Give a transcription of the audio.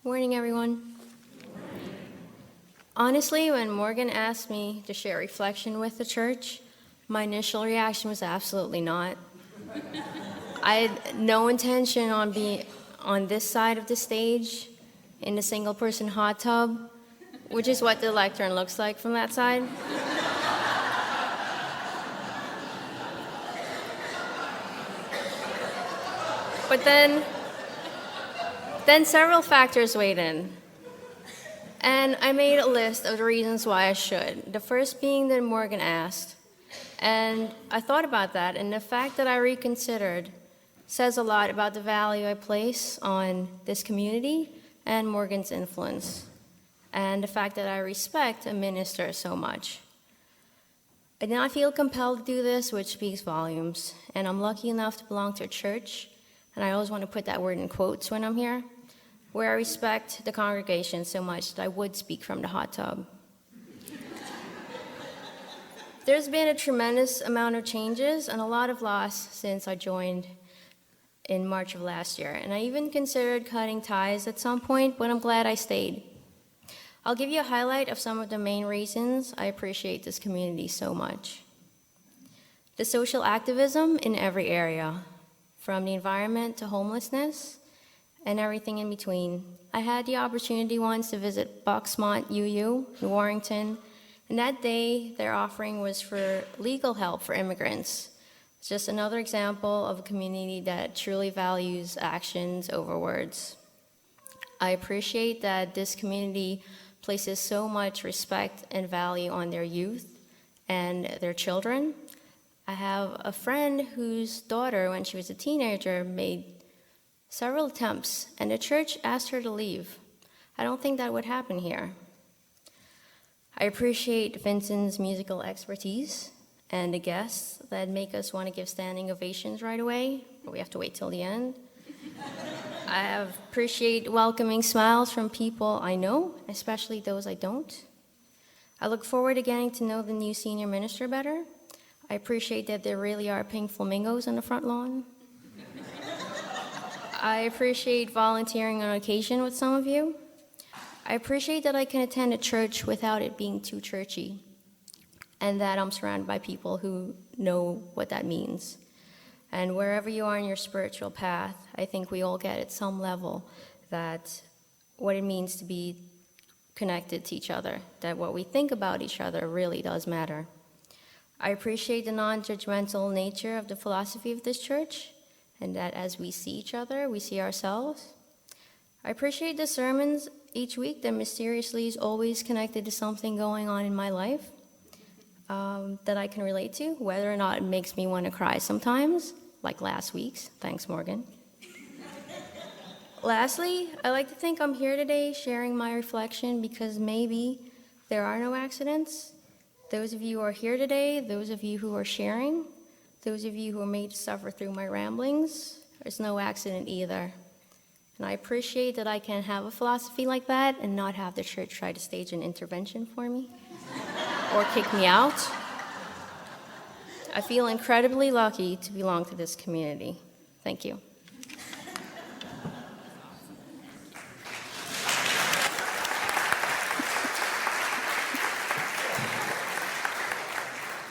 Morning, everyone. Honestly, when Morgan asked me to share reflection with the church, my initial reaction was absolutely not. I had no intention on being on this side of the stage in a single-person hot tub, which is what the lectern looks like from that side. But then several factors weighed in. And I made a list of the reasons why I should. The first being that Morgan asked. And I thought about that, and the fact that I reconsidered says a lot about the value I place on this community and Morgan's influence, and the fact that I respect a minister so much. I did not feel compelled to do this, which speaks volumes, and I'm lucky enough to belong to a church, and I always want to put that word in quotes when I'm here, where I respect the congregation so much that I would speak from the hot tub. There's been a tremendous amount of changes and a lot of loss since I joined in March of last year, and I even considered cutting ties at some point, but I'm glad I stayed. I'll give you a highlight of some of the main reasons I appreciate this community so much. The social activism in every area, from the environment to homelessness, and everything in between. I had the opportunity once to visit Bucksmont UU in Warrington, and that day their offering was for legal help for immigrants. It's just another example of a community that truly values actions over words. I appreciate that this community places so much respect and value on their youth and their children. I have a friend whose daughter, when she was a teenager, made several attempts, and the church asked her to leave. I don't think that would happen here. I appreciate Vincent's musical expertise and the guests that make us want to give standing ovations right away, but we have to wait till the end. I appreciate welcoming smiles from people I know, especially those I don't. I look forward to getting to know the new senior minister better. I appreciate that there really are pink flamingos on the front lawn. I appreciate volunteering on occasion with some of you. I appreciate that I can attend a church without it being too churchy, and that I'm surrounded by people who know what that means. And wherever you are in your spiritual path, I think we all get at some level that what it means to be connected to each other, that what we think about each other really does matter. I appreciate the non-judgmental nature of the philosophy of this church, and that as we see each other, we see ourselves. I appreciate the sermons each week that mysteriously is always connected to something going on in my life that I can relate to, whether or not it makes me want to cry sometimes, like last week's. Thanks, Morgan. Lastly, I like to think I'm here today sharing my reflection because maybe there are no accidents. Those of you who are here today, those of you who are sharing, those of you who are made to suffer through my ramblings, there's no accident either. And I appreciate that I can have a philosophy like that and not have the church try to stage an intervention for me or kick me out. I feel incredibly lucky to belong to this community. Thank you.